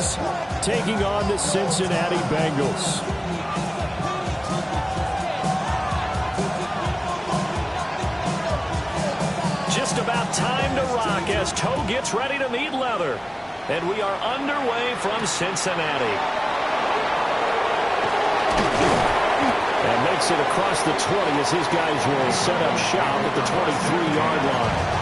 Jags taking on the Cincinnati Bengals. Just about time to rock as toe gets ready to meet leather. And we are underway from Cincinnati. And makes it across the 20 as his guys will set up shop at the 23-yard line.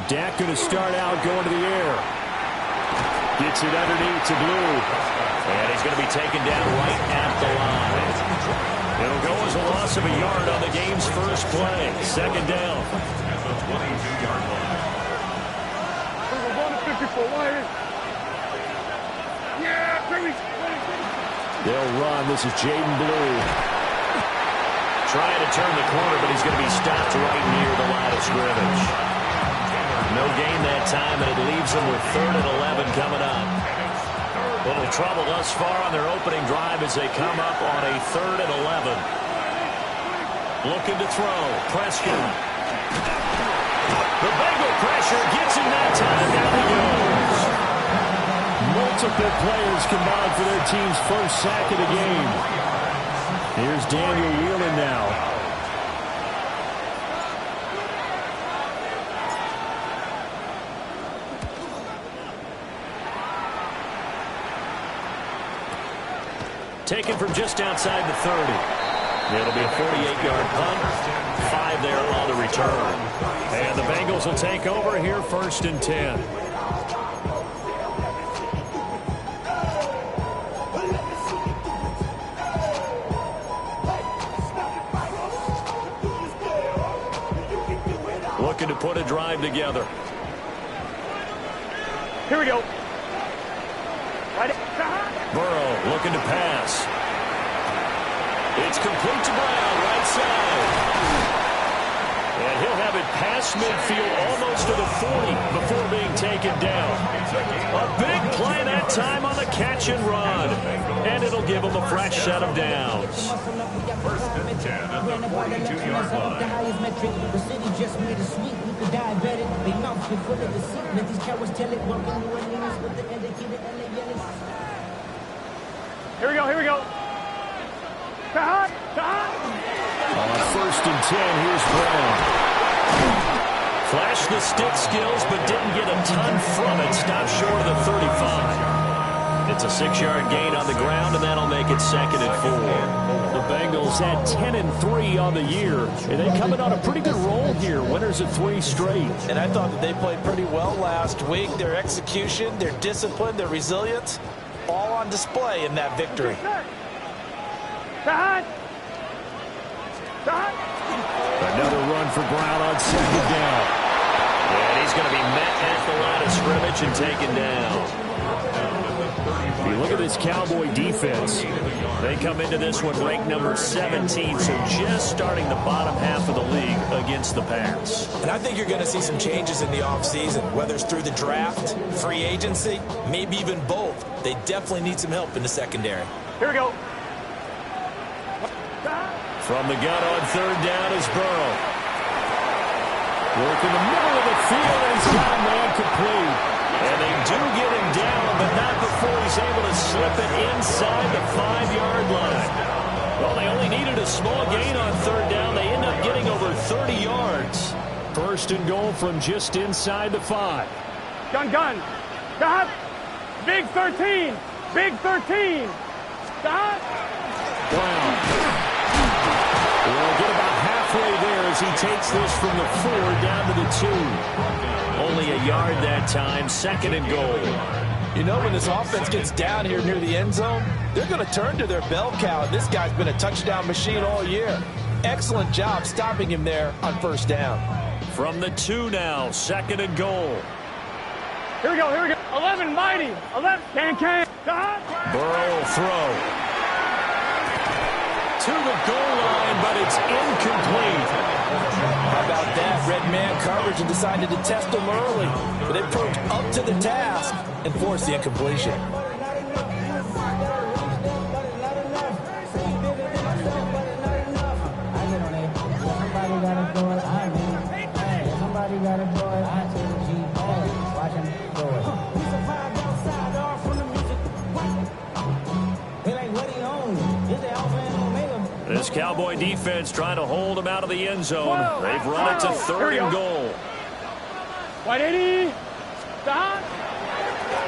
Dak going to start out going to the air. Gets it underneath to Blue. And he's going to be taken down right at the line. It'll go as a loss of a yard on the game's first play. Second down. At the 22-yard line. We're going to 54. Yeah, they'll run. This is Jaden Blue. Trying to turn the corner, but he's going to be stopped right near the line of scrimmage. No gain that time, and it leaves them with 3rd and 11 coming up. Little trouble thus far on their opening drive as they come up on a 3rd and 11. Looking to throw. Prescott. The Bengal pressure gets him that time. Down he goes. Multiple players combined for their team's first sack of the game. Here's Daniel Whelan now. Taken from just outside the 30. It'll be a 48-yard punt. 5 there on the return. And the Bengals will take over here 1st and 10. Looking to put a drive together. Here we go. Burrow looking to pass. It's complete to Brown, right side. And he'll have it past midfield almost to the 40 before being taken down. A big play that time on the catch and run. And it'll give him a fresh set of downs. 1st and 10 at the 42-yard line. Here we go, here we go. On 1st and 10, here's Brown. Flashed the stick skills, but didn't get a ton from it. Stopped short of the 35. It's a 6-yard gain on the ground, and that'll make it 2nd and 4. The Bengals had 10 and 3 on the year, and they coming on a pretty good roll here. Winners of 3 straight. And I thought that they played pretty well last week. Their execution, their discipline, their resilience, all on display in that victory. Another run for Brown on 2nd down. And he's going to be met at the line of scrimmage and taken down. If you look at this Cowboy defense, they come into this one ranked number 17, so just starting the bottom half of the league against the pass. And I think you're going to see some changes in the offseason, whether it's through the draft, free agency, maybe even both. They definitely need some help in the secondary. Here we go. From the gun on 3rd down is Burrow. Work in the middle of the field, and he's got a man complete. And they do get him down, but not before he's able to slip it inside the 5-yard line. Well, they only needed a small gain on 3rd down. They end up getting over 30 yards. 1st and goal from just inside the 5. Gun. Stop. Big 13. Big 13. Stop. Brown. We'll get about halfway there as he takes this from the 4 down to the 2. Only a yard that time. 2nd and goal. You know, when this offense gets down here near the end zone, they're going to turn to their bell cow. This guy's been a touchdown machine all year. Excellent job stopping him there on 1st down. From the 2 now. 2nd and goal. Here we go. 11 mighty. 11. Can. Burrow will throw. to the goal line, but it's incomplete. How about that? Red man coverage and decided to test them early. But they proved up to the task and forced the incompletion. This Cowboy defense trying to hold him out of the end zone. They've run it to 3rd and goal. 180. Stop.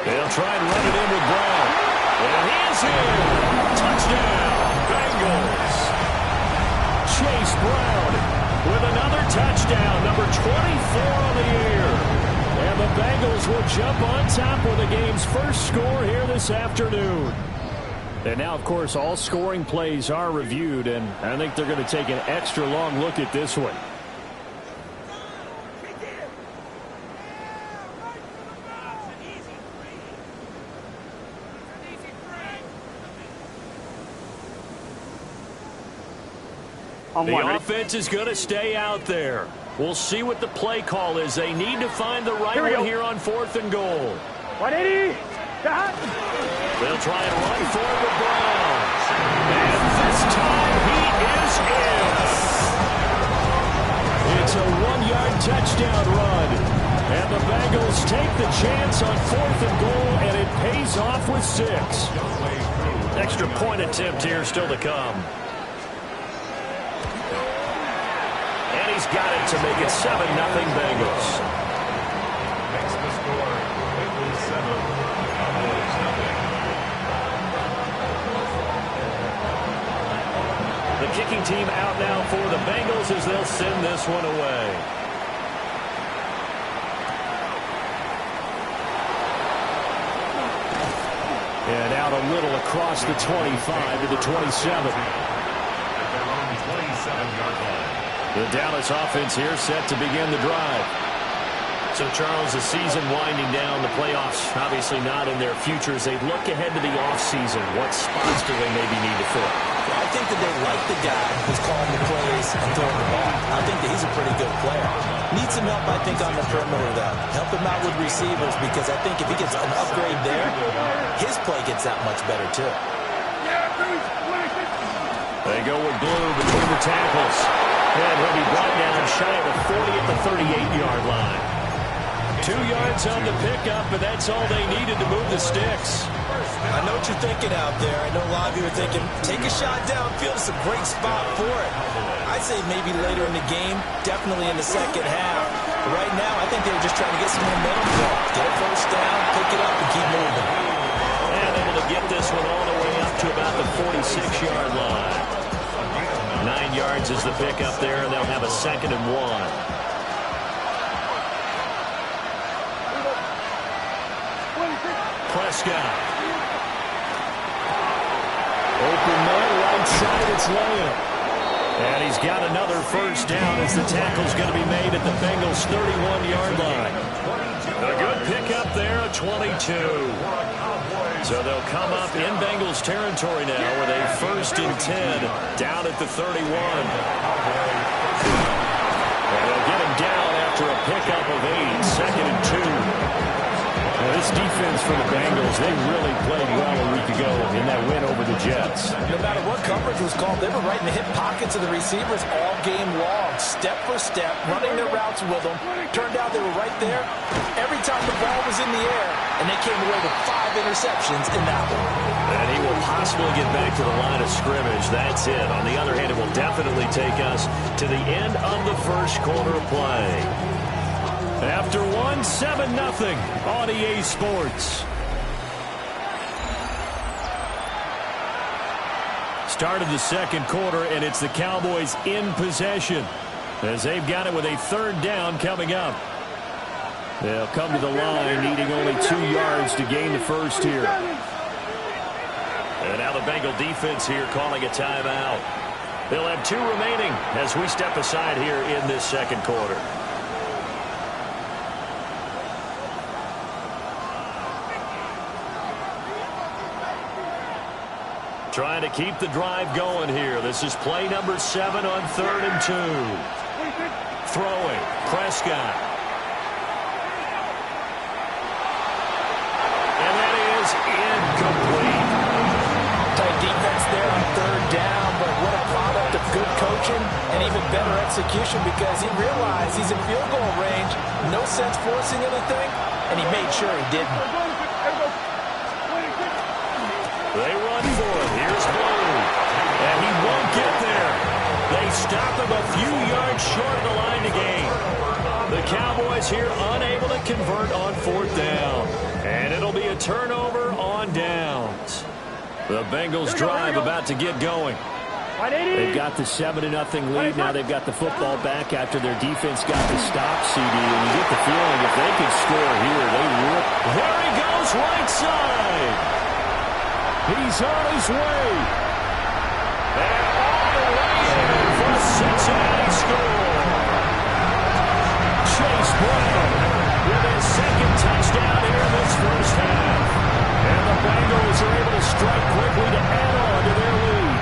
They'll try and run it in with Brown. And he is in. Touchdown, Bengals. Chase Brown with another touchdown, number 24 on the year. And the Bengals will jump on top with the game's first score here this afternoon. And now, of course, all scoring plays are reviewed, and I think they're going to take an extra long look at this one. The offense is going to stay out there. We'll see what the play call is. They need to find the right one here on 4th and goal. 180. Stop. They'll try and run for it with Brown. And this time he is in. It's a 1-yard touchdown run. And the Bengals take the chance on 4th and goal, and it pays off with 6. Extra point attempt here still to come. And he's got it to make it 7-0 Bengals. Makes the score Bengals 7. The kicking team out now for the Bengals as they'll send this one away. And out a little across the 25 to the 27. The Dallas offense here set to begin the drive. So, Charles, the season winding down, the playoffs obviously not in their future. As they look ahead to the offseason, what spots do they maybe need to fill? I think that they like the guy who's calling the plays and throwing the ball. I think that he's a pretty good player. Needs some help, I think, on the perimeter, though. Help him out with receivers, because I think if he gets an upgrade there, his play gets that much better, too. They go with Blue between the tackles. And he'll be brought down shy of the 40 at the 38-yard line. 2 yards on the pickup, but that's all they needed to move the sticks. I know what you're thinking out there. I know a lot of you are thinking, take a shot downfield. It's a great spot for it. I'd say maybe later in the game, definitely in the second half. But right now, I think they were just trying to get some momentum going. Get a first down, pick it up, and keep moving. And able to get this one all the way up to about the 46-yard line. 9 yards is the pickup there, and they'll have a 2nd and 1. Prescott. Open man, right side, it's Lamb. And he's got another first down as the tackle's going to be made at the Bengals' 31-yard line. A good pickup there, a 22. So they'll come up in Bengals territory now with a 1st and 10 down at the 31. And they'll get him down after a pickup of 8, 2nd and 2. Now, this defense for the Bengals, they really played well a week ago in that win over the Jets. No matter what coverage was called, they were right in the hip pockets of the receivers all game long, step for step, running their routes with them. Turned out they were right there every time the ball was in the air, and they came away with 5 interceptions in that one. And he will possibly get back to the line of scrimmage. That's it. On the other hand, it will definitely take us to the end of the first quarter of play. After 7-0 on EA Sports. Start of the second quarter, and it's the Cowboys in possession as they've got it with a 3rd down coming up. They'll come to the line needing only 2 yards to gain the first here. And now the Bengal defense here calling a timeout. They'll have 2 remaining as we step aside here in this second quarter. Trying to keep the drive going here. This is play number 7 on 3rd and 2. Throwing, Prescott. And that is incomplete. Tight defense there on 3rd down, but what a product of good coaching and even better execution because he realized he's in field goal range. No sense forcing anything, and he made sure he didn't. They run for it. Here's Blue. And he won't get there. They stop him a few yards short of the line to gain. The Cowboys here unable to convert on 4th down. And it'll be a turnover on downs. The Bengals drive about to get going. They've got the 7-0 lead. Now they've got the football back after their defense got the stop, CD. And you get the feeling if they can score here, they will. There he goes, right side. He's on his way. And all the way in for a Cincinnati score. Chase Brown with his 2nd touchdown here in this first half. And the Bengals are able to strike quickly to add on to their lead.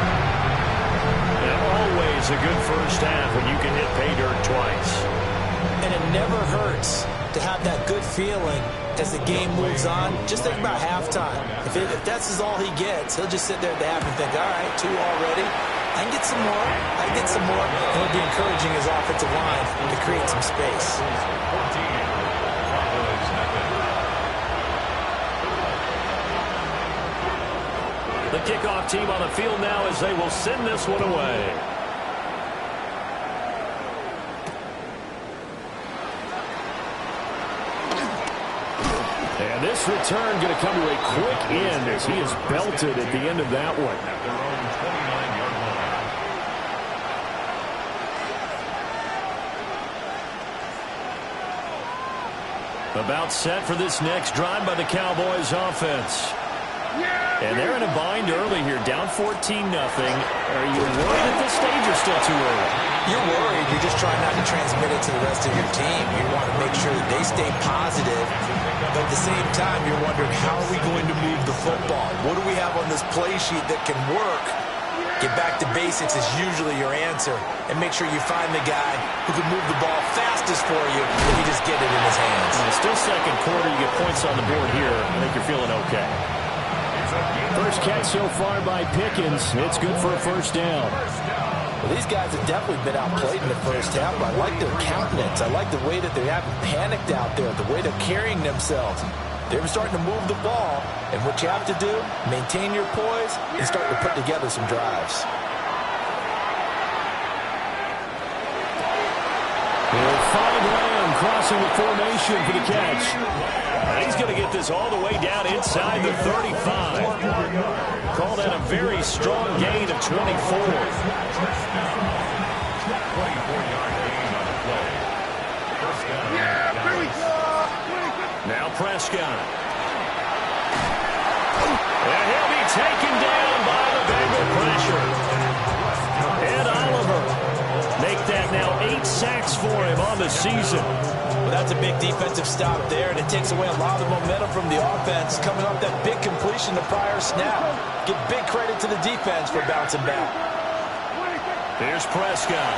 And always a good first half when you can hit pay dirt twice. And it never hurts to have that good feeling as the game moves on. Just think about halftime. If that's all he gets, he'll just sit there at the half and think, all right, 2 already. I can get some more. I can get some more. And he'll be encouraging his offensive line to create some space. The kickoff team on the field now as they will send this one away. And this return going to come to a quick end as he is belted at the end of that one. At their own 29-yard line. About set for this next drive by the Cowboys offense. And they're in a bind early here, down 14-0. Are you worried at this stage or still too early? You're worried. You're just trying not to transmit it to the rest of your team. You want to make sure that they stay positive. But at the same time, you're wondering, how are we going to move the football? What do we have on this play sheet that can work? Get back to basics is usually your answer. And make sure you find the guy who can move the ball fastest for you and you just get it in his hands. And it's still second quarter. You get points on the board here. I think you're feeling okay. First catch so far by Pickens. It's good for a first down. Well, these guys have definitely been outplayed in the first half. I like their countenance. I like the way that they haven't panicked out there, the way they're carrying themselves. They're starting to move the ball, and what you have to do, maintain your poise and start to put together some drives. He'll find Lamb crossing the formation for the catch. He's going to get this all the way down inside the 35. Call that a very strong gain of 24. 24-yard gain on the play. First down. Now Prescott. And he'll be taken down by the Bengal pressure. Ed Oliver. Make that now 8 sacks for him on the season. Well, that's a big defensive stop there, and it takes away a lot of the momentum from the offense coming off that big completion the prior snap. Give big credit to the defense for bouncing back. Here's Prescott.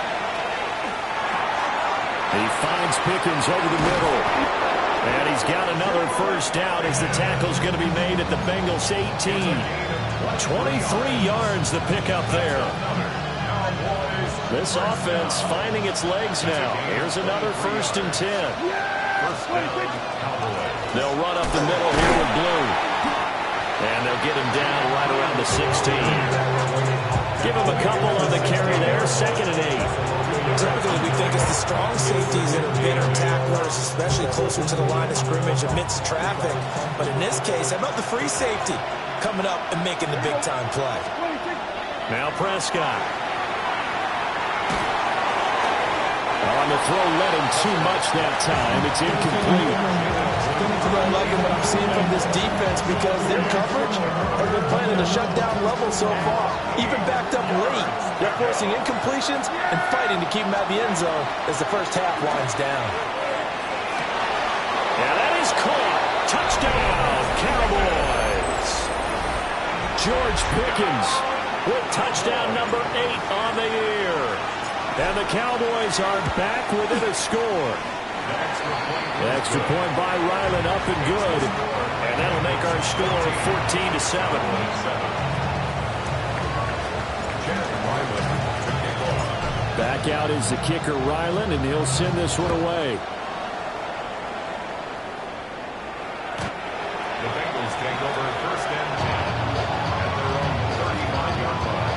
He finds Pickens over the middle. And he's got another first down as the tackle's going to be made at the Bengals 18. 23 yards the pickup there. This offense finding its legs now. Here's another 1st and 10. They'll run up the middle here with Blue. And they'll get him down right around the 16. Give him a couple on the carry there. 2nd and 8. Typically, we think it's the strong safeties that are better tacklers, especially closer to the line of scrimmage amidst traffic. But in this case, how about the free safety coming up and making the big-time play? Now Prescott. On the throw, led him too much that time. It's incomplete. I'm liking what I'm seeing from this defense because their coverage has been playing at a shutdown level so far. Even backed up late, they're forcing incompletions and fighting to keep them out of the end zone as the first half winds down. Yeah, that is caught. Touchdown, Cowboys. George Pickens with touchdown number 8 on the year. And the Cowboys are back within a score. The extra point by Ryland up and good. And that'll make our score 14-7. Back out is the kicker, Ryland, and he'll send this one away. The Bengals take over first and 10 at their own 35-yard line.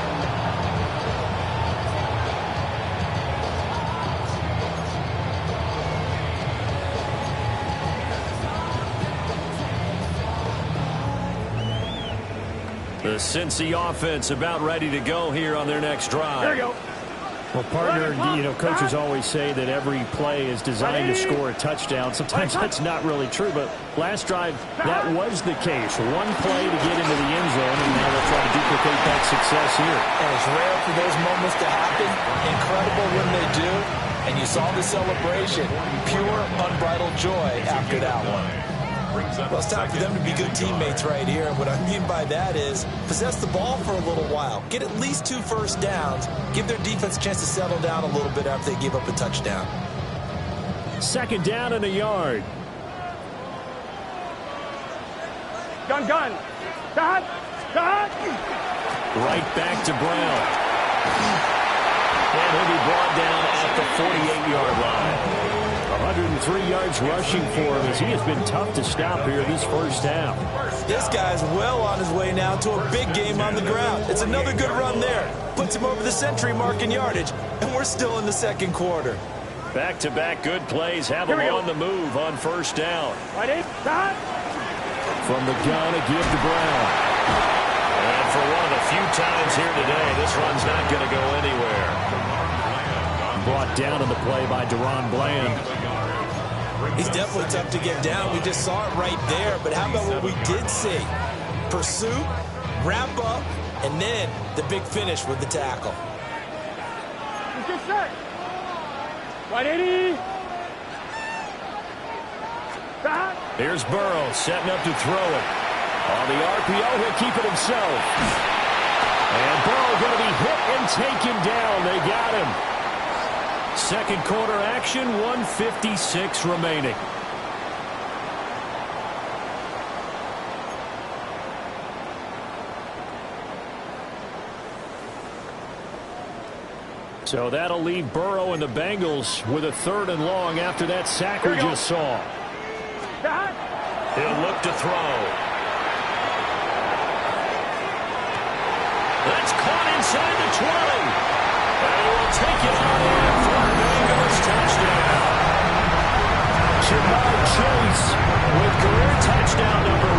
The Cincy offense about ready to go here on their next drive. There you go. Well, partner, coaches always say that every play is designed to score a touchdown. Sometimes that's not really true, but last drive, that was the case. One play to get into the end zone, and now they'll try to duplicate that success here. And it's rare for those moments to happen. Incredible when they do. And you saw the celebration. Pure, unbridled joy after that one. Well, it's time for them to be good teammates right here. And what I mean by that is possess the ball for a little while. Get at least 2 first downs. Give their defense a chance to settle down a little bit after they give up a touchdown. Second down and a yard. Gun. Dot. Right back to Brown. And he'll be brought down at the 48-yard line. 103 yards rushing for him as he has been tough to stop here this first half. This guy's well on his way now to a big game on the ground. It's another good run there. Puts him over the century mark in yardage, and we're still in the second quarter. Back-to-back good plays have him on the move on first down. Right in. Dot. From the gun, a give to Brown. And for one of the few times here today, this run's not going to go anywhere. Brought down on the play by Deron Bland. He's definitely tough to get down. We just saw it right there. But how about what we did see? Pursuit, wrap up, and then the big finish with the tackle. Get set. 180. Dot. Here's Burrow setting up to throw it. On the RPO, he'll keep it himself. And Burrow going to be hit and taken down. They got him. Second quarter action, 1:56 remaining. So that'll leave Burrow and the Bengals with a 3rd and long after that sack we just saw. Dot. He'll look to throw. That's caught inside the 20. And he will take it on in for a Bengals touchdown. Jamar Chase with career touchdown number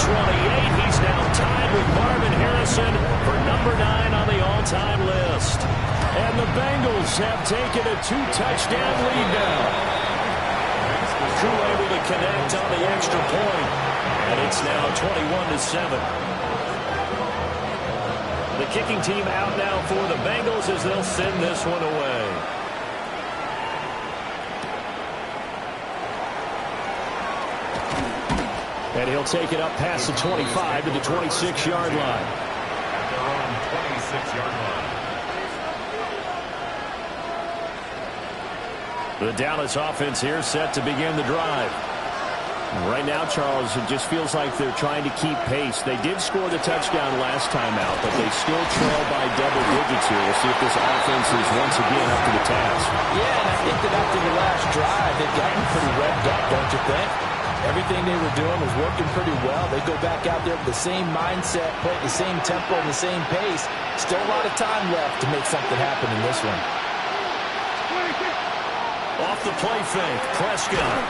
128. He's now tied with Marvin Harrison for number 9 on the all-time list. And the Bengals have taken a 2-touchdown lead now. Drew able to connect on the extra point. And it's now 21-7. The kicking team out now for the Bengals as they'll send this one away. And he'll take it up past the 25 to the 26-yard line. At their own 26-yard line. The Dallas offense here set to begin the drive. Right now, Charles, it just feels like they're trying to keep pace. They did score the touchdown last time out, but they still trail by double digits here. We'll see if this offense is once again up to the task. Yeah, and I think that after the last drive, they've gotten pretty revved up, don't you think? Everything they were doing was working pretty well. They go back out there with the same mindset, play at the same tempo and the same pace. Still a lot of time left to make something happen in this one. Off the play fake, Prescott.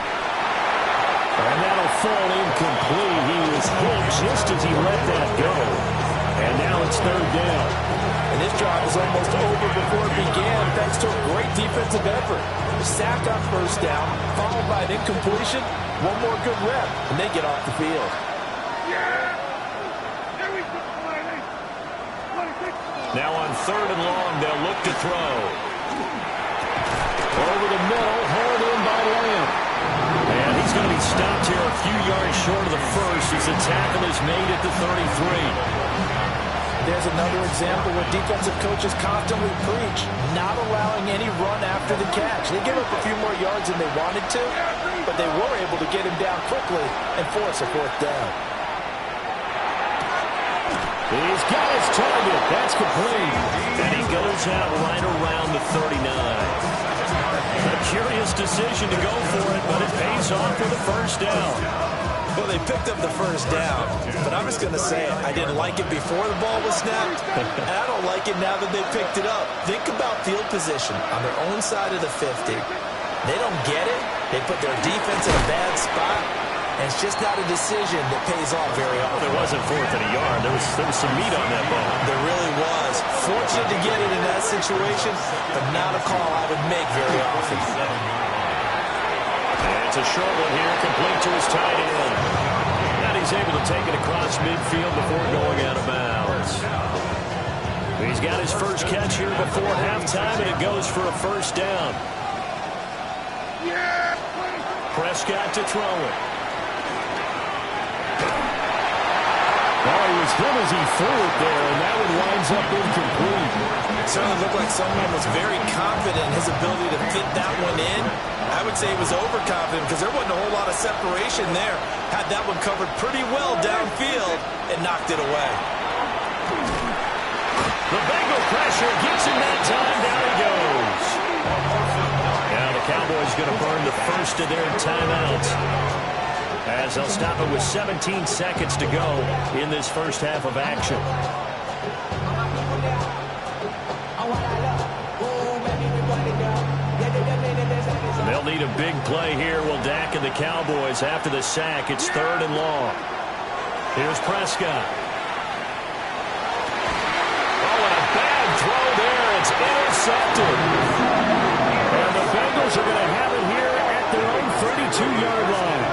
And that'll fall incomplete. He was hit just as he let that go. And now it's 3rd down. And this drive was almost over before it began thanks to a great defensive effort. A sack on first down, followed by an incompletion. One more good rep, and they get off the field. Now on 3rd and long, they'll look to throw. Over the middle, hauled in by Lamb. And he's going to be stopped here a few yards short of the first as the tackle is made at the 33. there's another example where defensive coaches constantly preach not allowing any run after the catch. They give up a few more yards than they wanted to, but they were able to get him down quickly and force a fourth down. He's got his target. That's complete. And he goes out right around the 39. A curious decision to go for it, but it pays off for the first down. Well, they picked up the first down, but I'm just going to say it. I didn't like it before the ball was snapped, and I don't like it now that they picked it up. Think about field position on their own side of the 50. They don't get it. They put their defense in a bad spot, and it's just not a decision that pays off very often. There wasn't fourth and a yard. There was some meat on that ball. There really was. Fortunate to get it in that situation, but not a call I would make very often. It's a short one here, complete to his tight end. And he's able to take it across midfield before going out of bounds. He's got his first catch here before halftime, and it goes for a first down. Prescott to throw it. Well, he was hit as he threw it there, and that one winds up incomplete. It certainly looked like someone was very confident in his ability to fit that one in. I would say he was overconfident because there wasn't a whole lot of separation there. Had that one covered pretty well downfield and knocked it away. The Bengal pressure gets him that time. Down he goes. Now the Cowboys going to burn the first of their timeouts, as they'll stop it with 17 seconds to go in this first half of action. They'll need a big play here. Will Dak and the Cowboys after the sack. It's 3rd and long. Here's Prescott. Oh, and a bad throw there. It's intercepted. And the Bengals are going to have it here at their own 32-yard line.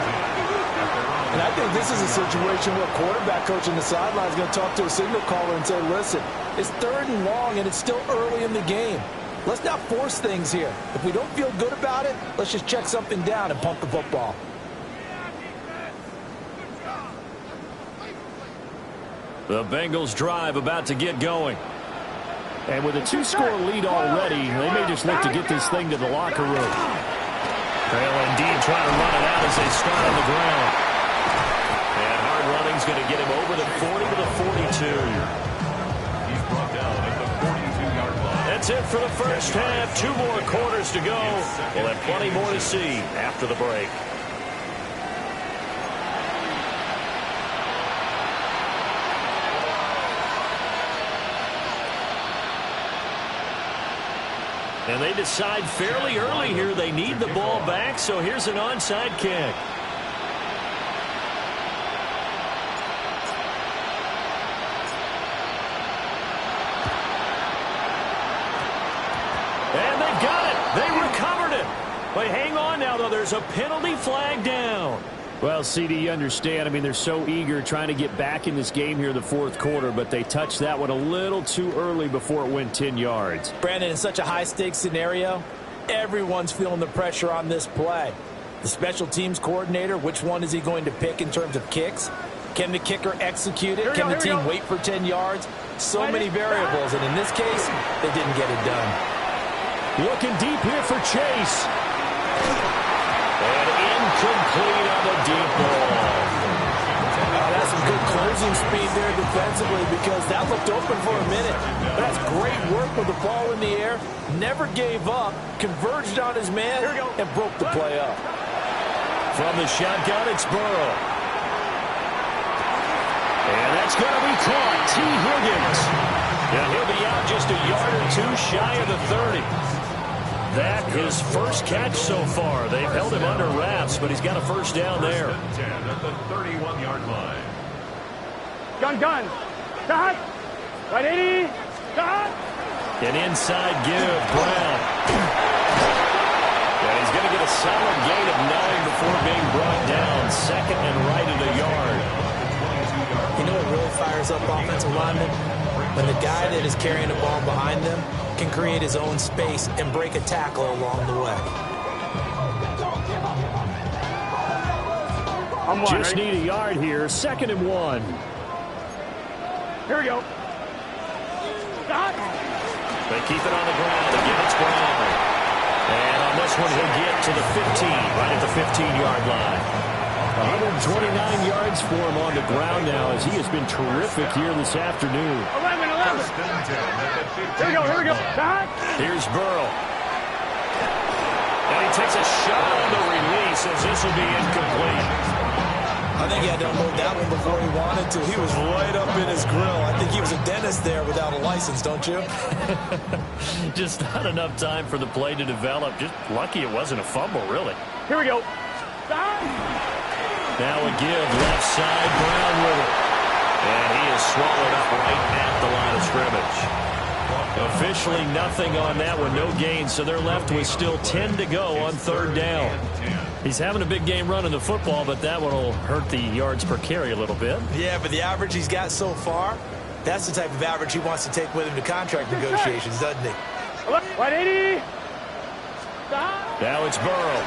And I think this is a situation where quarterback coach on the sideline is going to talk to a signal caller and say, listen, it's 3rd and long and it's still early in the game. Let's not force things here. If we don't feel good about it, let's just check something down and pump the football. The Bengals drive about to get going. And with a 2-score lead already, they may just look to get this thing to the locker room. They'll indeed try to run it out as they start on the ground. And hard running's going to get him over the 40 to the 42. He's brought down at the 42-yard line. That's it for the first half. 2 more quarters to go. We'll have plenty more to see after the break. And they decide fairly early here they need the ball back, so here's an onside kick. And they got it. They recovered it. But hang on now, though. There's a penalty flag down. Well, CD, you understand. I mean, they're so eager trying to get back in this game here in the 4th quarter, but they touched that one a little too early before it went 10 yards. Brandon, in such a high-stakes scenario, everyone's feeling the pressure on this play. The special teams coordinator, which one is he going to pick in terms of kicks? Can the kicker execute it? Can the team wait for 10 yards? So many variables, and in this case, they didn't get it done. Looking deep here for Chase. And incomplete on the deep ball. That's some good closing speed there defensively because that looked open for a minute. But that's great work with the ball in the air. Never gave up, converged on his man, and broke the play up. From the shotgun, it's Burrow. And that's going to be caught. T. Higgins. And he'll be out just a yard or 2 shy of the 30. That his first catch so far. They've held him under wraps, but he's got a first down there. 10 at the 31-yard line. Gun. Stop. Right 80. Stop. An inside give, Brown. And he's going to get a solid gain of 9 before being brought down. 2nd and right at a yard. You know what really fires up offensive linemen? When the guy that is carrying the ball behind them can create his own space and break a tackle along the way. Just need a yard here. 2nd and 1. Here we go. They keep it on the ground. Again, it's Brown. And on this one, he'll get to the 15, right at the 15-yard line. 129 yards for him on the ground now as he has been terrific here this afternoon. 11. Here we go. Here's Burrow. And he takes a shot on the release as this will be incomplete. I think he had to unload that one before he wanted to. He was right up in his grill. I think he was a dentist there without a license, don't you? Just not enough time for the play to develop. Just lucky it wasn't a fumble, really. Here we go. Now a give left side, Brown with it. And he is swallowed up right at the line of scrimmage. Officially nothing on that one, no gain, so they're left with still 10 to go on third down. He's having a big game running the football, but that one will hurt the yards per carry a little bit. Yeah, but the average he's got so far, that's the type of average he wants to take with him to contract negotiations, doesn't he? 180. Now it's Burrow.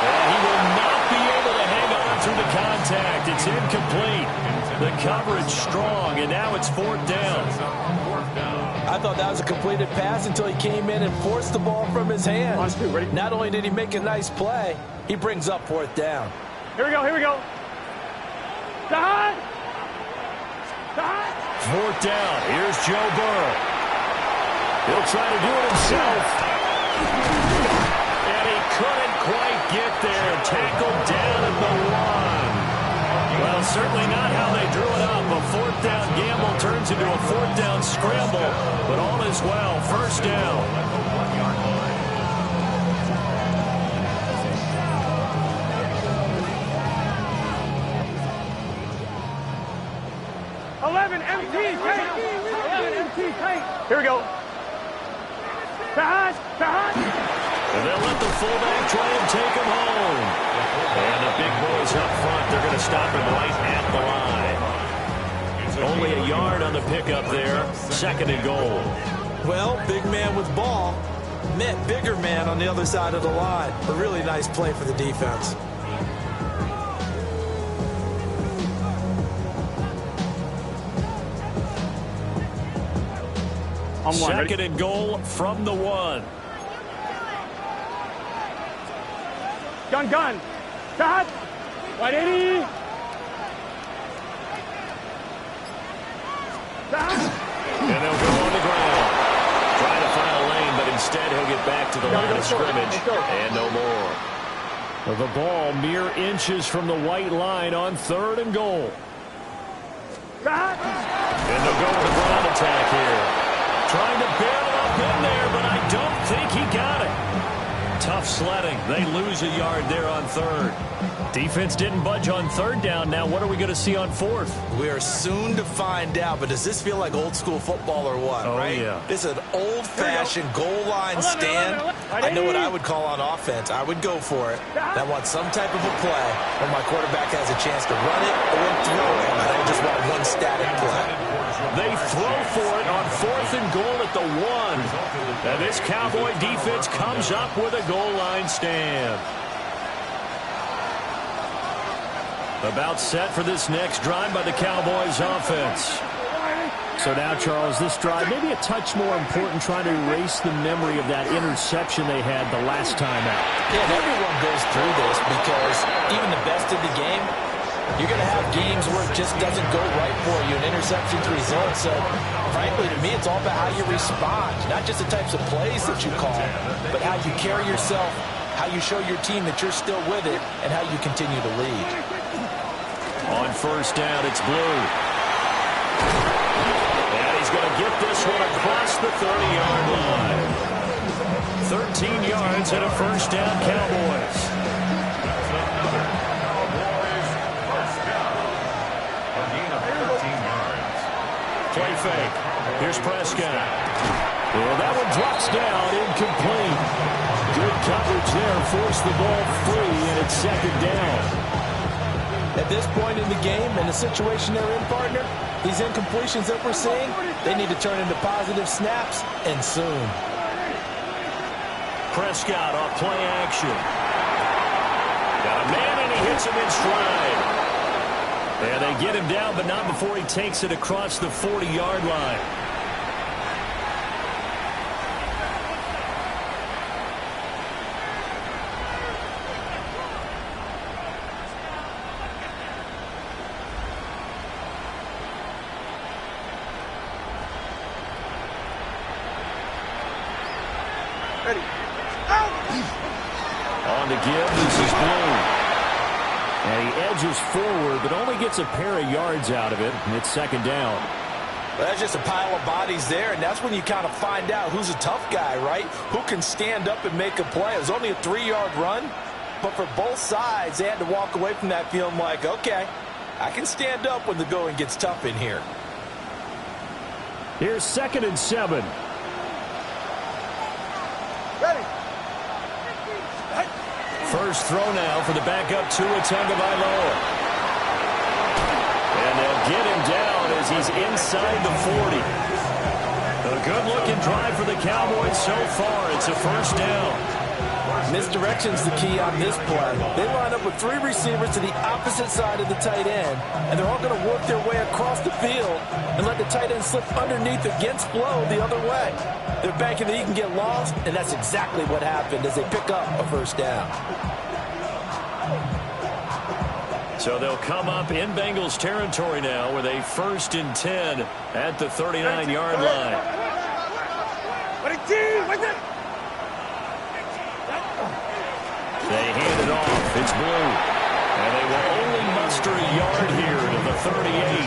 And he will not be able to hang on through the contact. It's incomplete. The coverage strong, and now it's fourth down. I thought that was a completed pass until he came in and forced the ball from his hands. Not only did he make a nice play, he brings up fourth down. Here we go. Fourth down. Here's Joe Burrow. He'll try to do it himself. And he couldn't quite get there. Tackled down at the 1. Well, certainly not how they drew it up. A fourth down gamble turns into a fourth down scramble. But all is well. First down. 11 MT tank. 11 MT tank. Here we go. Behind. And they'll let the fullback try and take him home. And the big boys up front, they're going to stop him right at the line. Only a yard on the pickup there. Second and goal. Well, big man with ball met bigger man on the other side of the line. A really nice play for the defense. Second and goal from the 1. Gun. Shot. 180. And they'll go on the ground. Trying to find a lane, but instead he'll get back to the line of scrimmage. And no more. Well, the ball mere inches from the white line on third and goal. And they'll go with the ground attack here. Trying to barrel up in there, but I don't think he got it. Tough sledding. They lose a yard there on third. Defense didn't budge on third down. Now what are we going to see on fourth? We are soon to find out, but does this feel like old school football or what, right? Yeah. This is an old-fashioned goal line stand. I know what I would call on offense. I would go for it. I want some type of a play where my quarterback has a chance to run it or throw it. I don't just want one static play. They throw for it on fourth and goal at the 1. And this Cowboy defense comes up with a goal line stand. About set for this next drive by the Cowboys offense. So now, Charles, this drive maybe a touch more important, trying to erase the memory of that interception they had the last time out. Yeah, everyone goes through this because even the best in the game, you're going to have games where it just doesn't go right for you, and interceptions result. So, frankly, to me, it's all about how you respond, not just the types of plays that you call, but how you carry yourself, how you show your team that you're still with it, and how you continue to lead. On first down, it's Blue. And he's going to get this one across the 30-yard line. 13 yards and a first down, Cowboys. Play fake. Here's Prescott. Well, that one drops down, incomplete. Good coverage there, forced the ball free, and it's second down. At this point in the game, in the situation they're in, partner, these incompletions that we're seeing, they need to turn into positive snaps, and soon. Prescott off play action. Got a man, and he hits him in stride. And they get him down, but not before he takes it across the 40-yard line. Ready. On the give, this is Blue. And he edges forward, but only gets a pair of yards out of it, and it's second down. Well, that's just a pile of bodies there, and that's when you kind of find out who's a tough guy, right? Who can stand up and make a play. It was only a 3-yard run, but for both sides, they had to walk away from that feeling like, okay, I can stand up when the going gets tough in here. Here's 2nd and 7. Ready. First throw now for the backup Tua Tagovailoa. And they'll get him down as he's inside the 40. A good-looking drive for the Cowboys so far. It's a first down. Misdirection's the key on this play. They line up with 3 receivers to the opposite side of the tight end, and they're all going to work their way across the field and let the tight end slip underneath against flow the other way. They're banking that he can get lost, and that's exactly what happened as they pick up a first down. So they'll come up in Bengals territory now with a 1st and 10 at the 39-yard line. They hand it off. It's Blue. And they will only muster a yard here to the 38.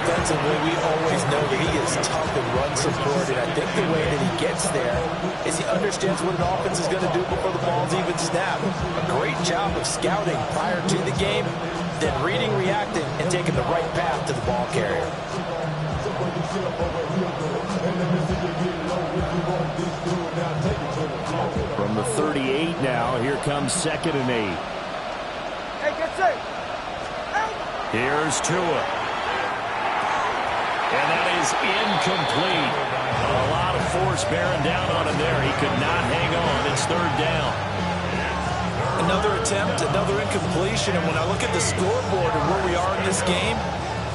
Defensively, we always know that he is tough in run support, and I think the way that he gets there is he understands what an offense is going to do before the ball's even snapped. A great job of scouting prior to the game, then reading, reacting, and taking the right path to the ball carrier. From the 38 now, here comes 2nd and 8. Hey, get safe. Here's Tua. And that is incomplete. A lot of force bearing down on him there. He could not hang on. It's 3rd down. Another attempt, another incompletion, and when I look at the scoreboard and where we are in this game,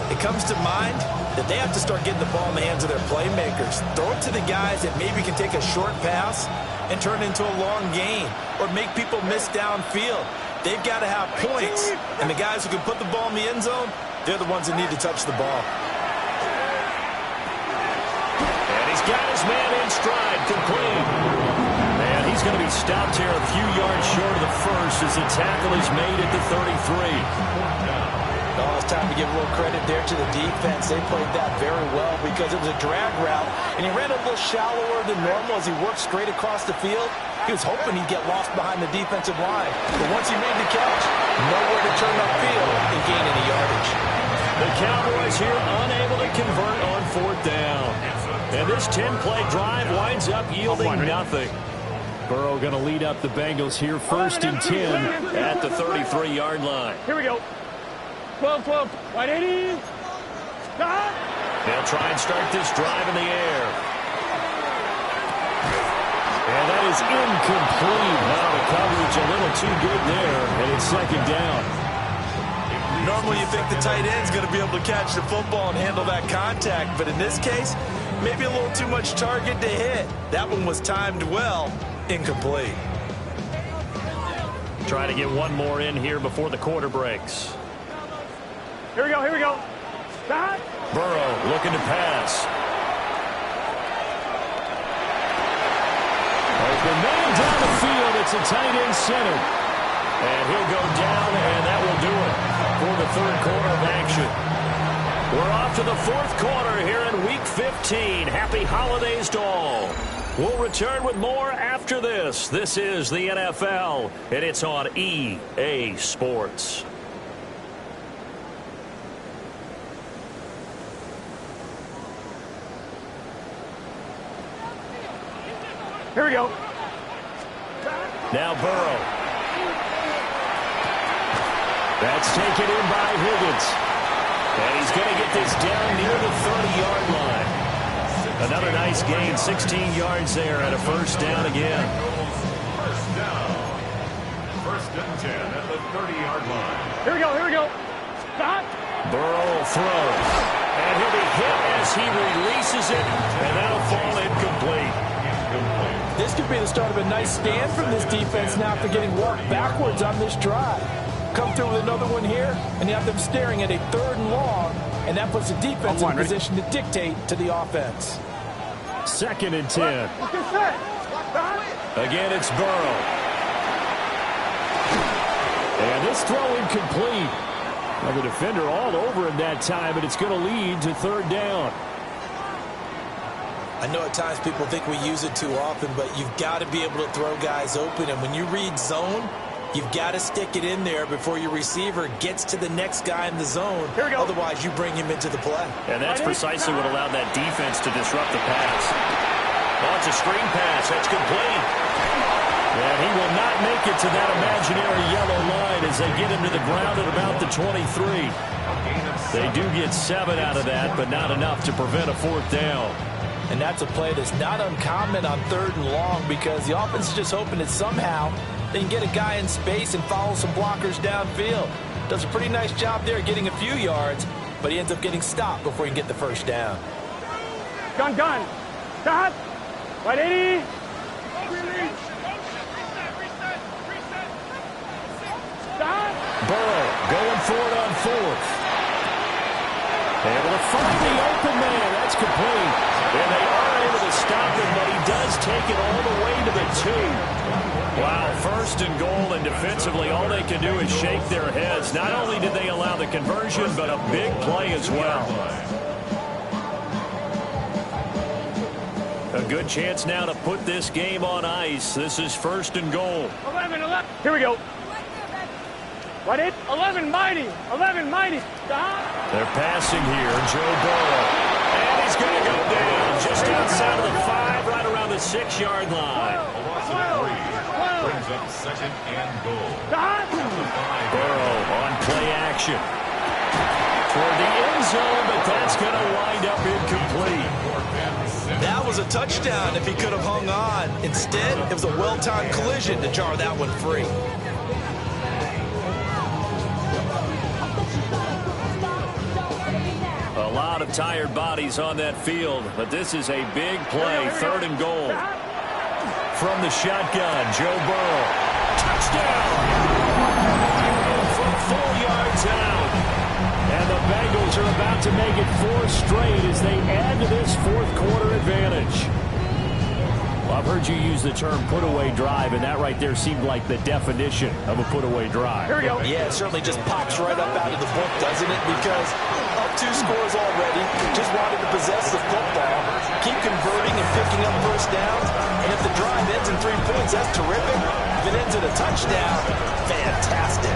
it comes to mind that they have to start getting the ball in the hands of their playmakers. Throw it to the guys that maybe can take a short pass and turn it into a long gain or make people miss downfield. They've got to have points, and the guys who can put the ball in the end zone, they're the ones that need to touch the ball. And he's got his man in stride, complete. And he's going to be stopped here a few yards short of the first as the tackle is made at the 33. Oh, it's time to give a little credit there to the defense. They played that very well because it was a drag route, and he ran a little shallower than normal as he worked straight across the field. He was hoping he'd get lost behind the defensive line. But once he made the catch, nowhere to turn upfield and gain any yardage. The Cowboys here unable to convert on 4th down. And this 10-play drive winds up yielding nothing. Burrow going to lead up the Bengals here, 1st and 10 at the 33-yard line. Here we go. 12, 180. Stop. They'll try and start this drive in the air. And that is incomplete. Now the coverage a little too good there, and it's 2nd down. Normally you think the tight end's going to be able to catch the football and handle that contact, but in this case, maybe a little too much target to hit. That one was timed well, incomplete. Trying to get one more in here before the quarter breaks. Here we go, here we go. Stop. Burrow looking to pass. Has been nailed down the field. It's a tight end center. And he'll go down, and that will do it for the 3rd quarter of action. We're off to the 4th quarter here in Week 15. Happy holidays to all. We'll return with more after this. This is the NFL, and it's on EA Sports. Here we go. Now Burrow. That's taken in by Higgins. And he's going to get this down near the 30-yard line. Another nice gain, 16 yards there at a first down again. First down. 1st and 10 at the 30-yard line. Here we go, here we go. Burrow will throw. And he'll be hit as he releases it, and that'll fall incomplete. This could be the start of a nice stand from this defense now after getting walked backwards on this drive. Come through with another one here, and you have them staring at a 3rd and long, and that puts the defense in a position to dictate to the offense. 2nd and 10. Again, it's Burrow. And this throw incomplete. Well, the defender all over him that time, but it's going to lead to 3rd down. I know at times people think we use it too often, but you've got to be able to throw guys open. And when you read zone, you've got to stick it in there before your receiver gets to the next guy in the zone. Here we go. Otherwise, you bring him into the play. And that's precisely what allowed that defense to disrupt the pass. Oh, it's a screen pass. That's complete. And he will not make it to that imaginary yellow line as they get him to the ground at about the 23. They do get 7 out of that, but not enough to prevent a 4th down. And that's a play that's not uncommon on 3rd and long because the offense is just hoping that somehow they can get a guy in space and follow some blockers downfield. Does a pretty nice job there getting a few yards, but he ends up getting stopped before he can get the 1st down. Gun. Stop. 180. Stop. Burrow going for it on 4th. Able to find the open man. That's complete. And they are able to stop him, but he does take it all the way to the 2. Wow, 1st and goal, and defensively all they can do is shake their heads. Not only did they allow the conversion, but a big play as well. A good chance now to put this game on ice. This is 1st and goal. 11. Here we go. 11 mighty. Stop. They're passing here. Joe Burrow. And he's going to go down just outside of the 5, right around the 6-yard line. A loss of 3 brings up 2nd and goal. Stop. Burrow on play action. Toward the end zone, but that's going to wind up incomplete. That was a touchdown if he could have hung on. Instead, it was a well-timed collision to jar that one free. A lot of tired bodies on that field, but this is a big play. 3rd and goal. From the shotgun, Joe Burrow. Touchdown! From 4 yards out. And the Bengals are about to make it 4 straight as they add to this 4th quarter advantage. Well, I've heard you use the term put-away drive, and that right there seemed like the definition of a put-away drive. Here we go. Yeah, it certainly just pops right up out of the book, doesn't it? Because up 2 scores already, just wanted to possess the football, keep converting and picking up 1st downs, and if the drive ends in 3 points, that's terrific. If it ends in a touchdown, fantastic.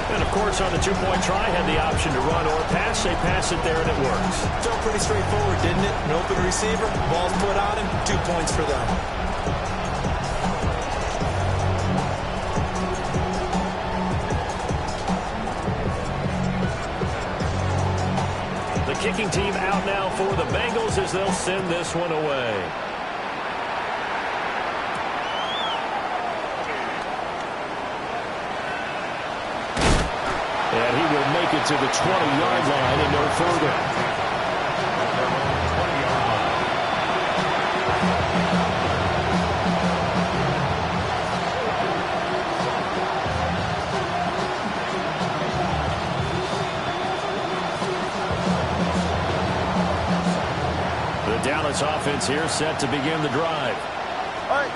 And, of course, on the 2-point try, had the option to run or pass. They pass it there, and it works. Felt pretty straightforward, didn't it? An open receiver, ball's put on him, 2 points for them. The kicking team out now for the Bengals as they'll send this one away. And he will make it to the 20-yard line and no further. The Dallas offense here set to begin the drive.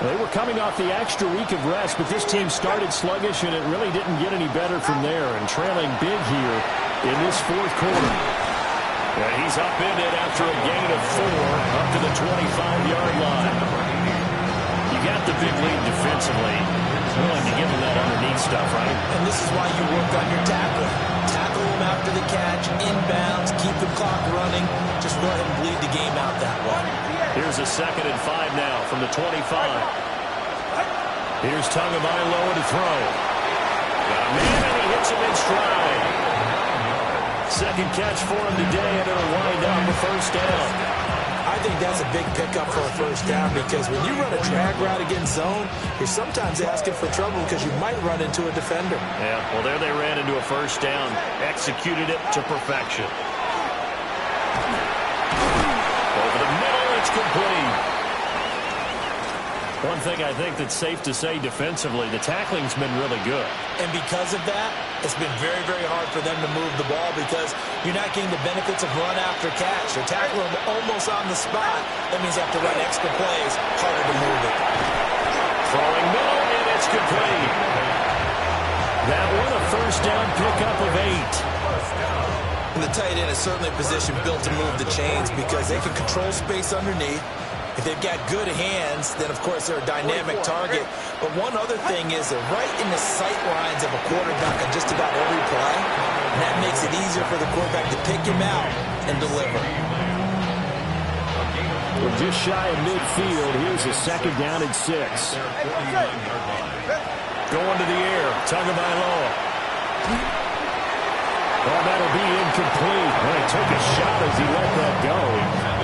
They were coming off the extra week of rest, but this team started sluggish, and it really didn't get any better from there, and trailing big here in this 4th quarter. And he's upended after a gain of 4 up to the 25-yard line. You got the big lead defensively. Willing to give him that underneath stuff, right? And this is why you work on your tackling. Tackle him after the catch, inbounds, keep the clock running. Just go ahead and bleed the game out that way. Here's a 2nd and 5 now from the 25. Here's Tagovailoa to throw. Got a man, and he hits him in stride. 2nd catch for him today, and it'll wind up a 1st down. I I think that's a big pickup for a first down because when you run a drag route against zone, you're sometimes asking for trouble because you might run into a defender. Yeah, well, there they ran into a first down. Executed it to perfection. Over the middle, it's complete. One thing I think that's safe to say defensively, the tackling's been really good. And because of that, it's been very, very hard for them to move the ball because you're not getting the benefits of run after catch. They're tackling them almost on the spot. That means they have to run extra plays, harder to move it. Throwing middle, and it's complete. That one, a first down pickup of 8. And the tight end is certainly a position built to move the chains because they can control space underneath. If they've got good hands, then, of course, they're a dynamic target. But one other thing is they're right in the sight lines of a quarterback on just about every play. And that makes it easier for the quarterback to pick him out and deliver. We're just shy of midfield. Here's a second down and 6. Going to the air. Tagovailoa. Well, that'll be incomplete. Well, he took a shot as he let that go.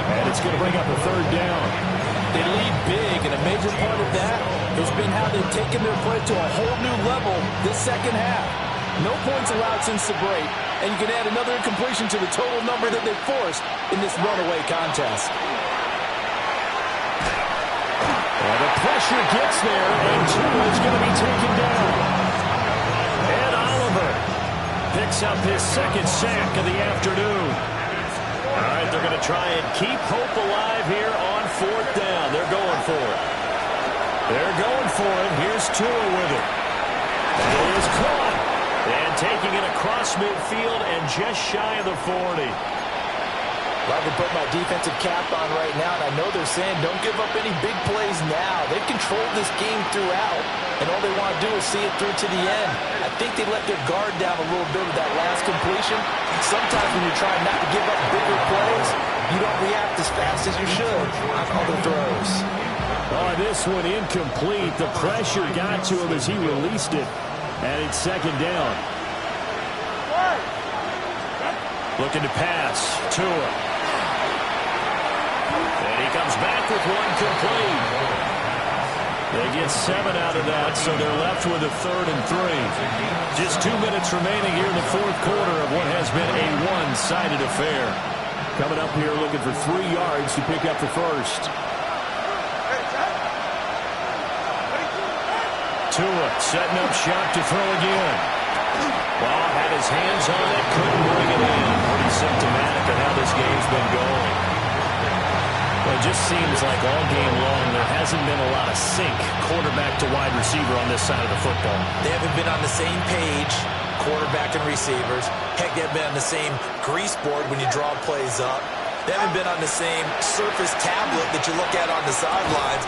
And it's going to bring up a third down. They lead big, and a major part of that has been how they've taken their play to a whole new level this second half. No points allowed since the break, and you can add another incompletion to the total number that they've forced in this runaway contest. Well, the pressure gets there, and Tua is going to be taken down. And Oliver picks up his second sack of the afternoon. All right, they're going to try and keep hope alive here on fourth down. They're going for it. They're going for it. Here's Tua with it. And it is caught. And taking it across midfield and just shy of the 40. Love to put my defensive cap on right now, and I know they're saying don't give up any big plays now. They've controlled this game throughout, and all they want to do is see it through to the end. I think they let their guard down a little bit with that last completion. Sometimes when you're trying not to give up bigger plays, you don't react as fast as you should on other throws. Oh, this one incomplete. The pressure got to him as he released it, and it's second down. Looking to pass. Tua. And he comes back with one complete. They get 7 out of that, so they're left with a 3rd and 3. Just 2 minutes remaining here in the fourth quarter of what has been a one-sided affair. Coming up here looking for 3 yards to pick up the first. Tua setting up shot to throw again. Ball had his hands on it, couldn't bring it in. Pretty symptomatic of how this game's been going. Well, it just seems like all game long there hasn't been a lot of sync quarterback to wide receiver on this side of the football. They haven't been on the same page, quarterback and receivers. Heck, they haven't been on the same grease board when you draw plays up. They haven't been on the same surface tablet that you look at on the sidelines.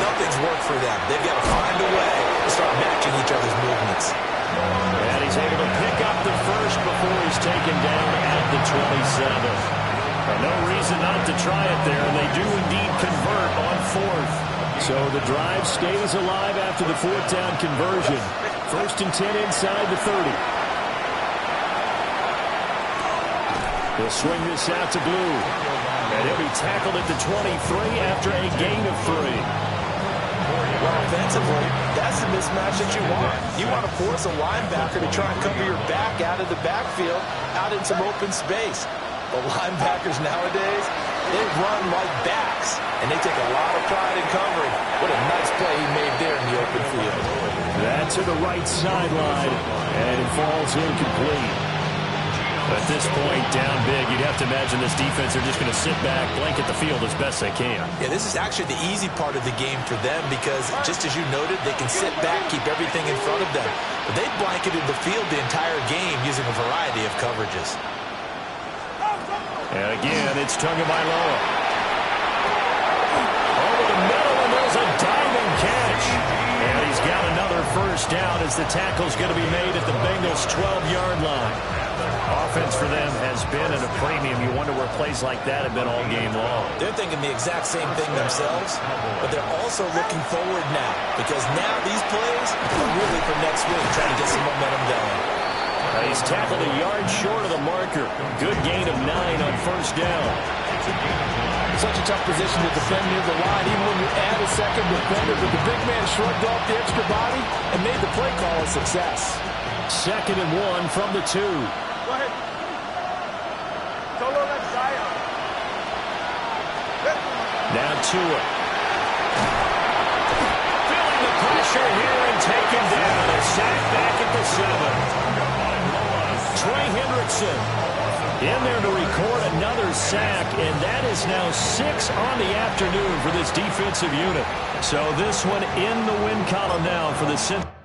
Nothing's worked for them. They've got to find a way to start matching each other's movements. And he's able to pick up the first before he's taken down at the 27. No reason not to try it there, and they do indeed convert on 4th. So the drive stays alive after the 4th down conversion. 1st and 10 inside the 30. They'll swing this out to Blue. And he'll be tackled at the 23 after a gain of 3. Well, offensively, that's the mismatch that you want. You want to force a linebacker to try and cover your back out of the backfield, out in some open space. The linebackers nowadays, they run like backs, and they take a lot of pride in covering. What a nice play he made there in the open field. That to the right sideline, and it falls incomplete. At this point, down big, you'd have to imagine this defense are just going to sit back, blanket the field as best they can. Yeah, this is actually the easy part of the game for them because, just as you noted, they can sit back, keep everything in front of them. But they blanketed the field the entire game using a variety of coverages. And again, it's Tagovailoa. Over the middle, and there's a diving catch. And he's got another first down as the tackle's going to be made at the Bengals' 12-yard line. Offense for them has been at a premium. You wonder where plays like that have been all game long. They're thinking the exact same thing themselves, but they're also looking forward now because now these plays are really for next week, trying to get some momentum going. He's tackled a yard short of the marker. Good gain of 9 on first down. a gain of 9. Such a tough position to defend near the line, even when you add a second defender. But the big man shrugged off the extra body and made the play call a success. 2nd and 1 from the 2. Go ahead. Solo left side. Now Tua. Feeling the pressure here and taken down. A sack back at the 7. Trey Hendrickson in there to record another sack, and that is now 6 on the afternoon for this defensive unit. So this one in the win column now for the Cincinnati.